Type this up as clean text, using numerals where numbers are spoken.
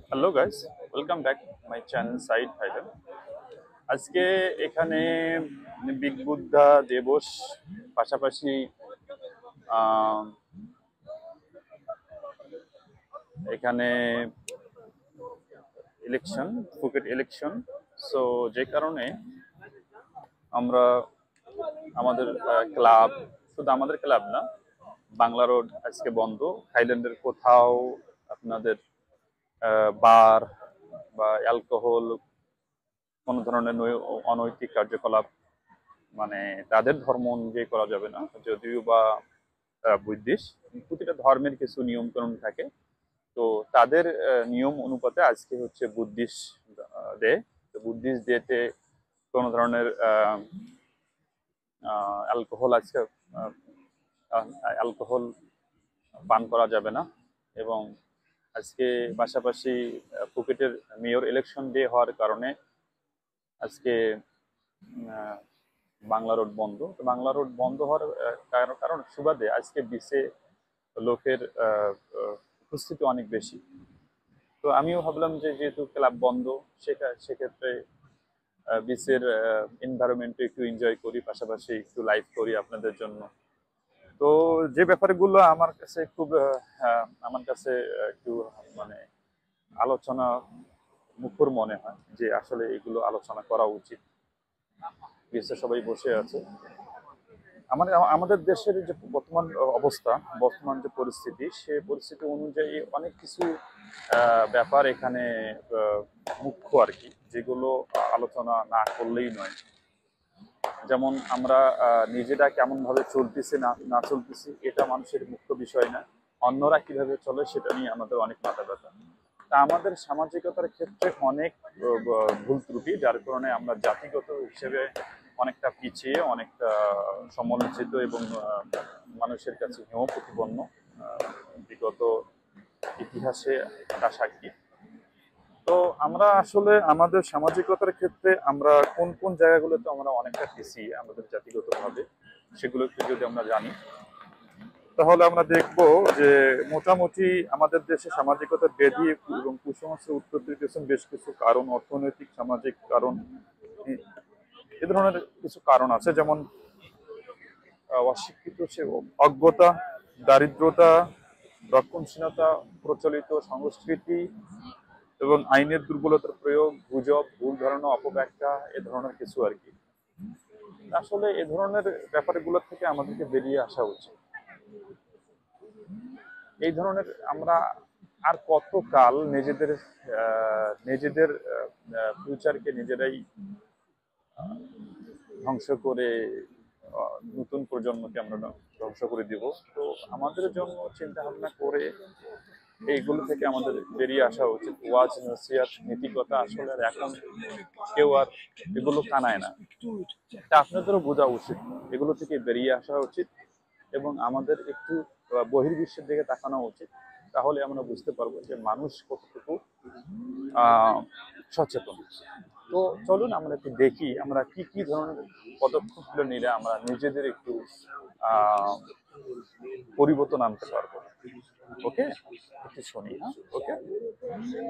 Hello guys, welcome back my channel side fighter. আজকে এখানে big Buddha দিবস, পাশাপাশি আহ, এখানে ইলেকশন, ফুকেট ইলেকশন। সো যে কারণে আমরা আমাদের ক্লাব, শুধু আমাদের ক্লাব না, বাংলা রোড আজকে বন্ধ। থাইল্যান্ডের কোথাও আপনাদের বার বা অ্যালকোহল, কোনো ধরনের অনৈতিক কার্যকলাপ, মানে তাদের ধর্ম অনুযায়ী করা যাবে না। যদিও বা বুদ্ধিস্ট, প্রতিটা ধর্মের কিছু নিয়ম কানুন থাকে। তো তাদের নিয়ম অনুপাতে আজকে হচ্ছে বুদ্ধিস্ট ডে। তো বুদ্ধিস্ট ডেতে কোনো ধরনের অ্যালকোহল আজকে অ্যালকোহল পান করা যাবে না। এবং আজকে পাশাপাশি ফুকেটের মেয়র ইলেকশন ডে হওয়ার কারণে আজকে আহ, বাংলা রোড বন্ধ। তো বাংলা রোড বন্ধ হওয়ার কারণ সুবাদে আজকে বিচে লোকের উপস্থিতি অনেক বেশি। তো আমিও ভাবলাম যে যেহেতু ক্লাব বন্ধ, সেক্ষেত্রে বিচের এনভায়রনমেন্ট একটু এনজয় করি, পাশাপাশি একটু লাইভ করি আপনাদের জন্য। তো যে ব্যাপারগুলো আমার কাছে খুব আমার কাছে একটু মানে আলোচনা মুখর মনে হয় যে আসলে এগুলো আলোচনা করা উচিত। বিচে সবাই বসে আছে। আমাদের দেশের যে বর্তমান অবস্থা, বর্তমান যে পরিস্থিতি, সে পরিস্থিতি অনুযায়ী অনেক কিছু ব্যাপার এখানে মুখ্য আর কি, যেগুলো আলোচনা না করলেই নয়। যেমন আমরা নিজেরা কেমন ভাবে চলতেছি না না চলতেছি, এটা মানুষের মুখ্য বিষয় না। অন্যরা কিভাবে চলে সেটা নিয়ে আমাদের অনেক মাথা ব্যথা। তা আমাদের সামাজিকতার ক্ষেত্রে অনেক ভুল ত্রুটি, যার কারণে আমরা জাতিগত হিসেবে অনেকটা পিছিয়ে, অনেকটা সমালোচিত এবং মানুষের কাছে হেয় প্রতিপন্ন বিগত ইতিহাসে তা সাক্ষী। তো আমরা আসলে আমাদের সামাজিকতার ক্ষেত্রে আমরা কোন কোন জায়গাগুলোতে আমরা অনেকটা পিছিয়ে আমাদের জাতিগতভাবে, সেগুলো একটু যদি আমরা জানি, তাহলে আমরা দেখব যে মোটামুটি আমাদের দেশে সামাজিকতার ব্যাধি এবং কুসংস্কার উৎপত্তির পেছনে বেশ কিছু কারণ, অর্থনৈতিক সামাজিক কারণ, এ ধরনের কিছু কারণ আছে। যেমন অশিক্ষিত সে অজ্ঞতা, দারিদ্রতা, রক্ষণশীলতা, প্রচলিত সংস্কৃতি এবং আইনের দুর্বলতার প্রয়োগ, গুজব, ভুল ধারণা, অপব্যাখ্যা, এ ধরনের কিছু আর কি। আসলে এ ধরনের ব্যাপারগুলো থেকে আমাদেরকে বেরিয়ে আসা উচিত। এই ধরনের আমরা আর কতকাল নিজেদের নিজেদের ফিউচারকে নিজেরাই ধ্বংস করে নতুন প্রজন্মকে আমরা ধ্বংস করে দিব। তো আমাদের জন্য চিন্তা ভাবনা করে এইগুলো থেকে আমাদের বেরিয়ে আসা উচিত। ওয়াজ, নসিহত, নীতিকথা আসলে আর এখন কেউ আর এগুলো কানায় না। তা আপনাদেরও বোঝা উচিত, এগুলো থেকে বেরিয়ে আসা উচিত এবং আমাদের একটু বহির্বিশ্বের দিকে তাকানো উচিত। তাহলে আমরা বুঝতে পারবো যে মানুষ কতটুকু সচেতন। তো চলুন আমরা একটু দেখি আমরা কি কি ধরনের পদক্ষেপগুলো নিলে আমরা নিজেদের একটু আহ পরিবর্তন আনতে পারবো। ওকে, একটু শুনি। হ্যাঁ, ওকে।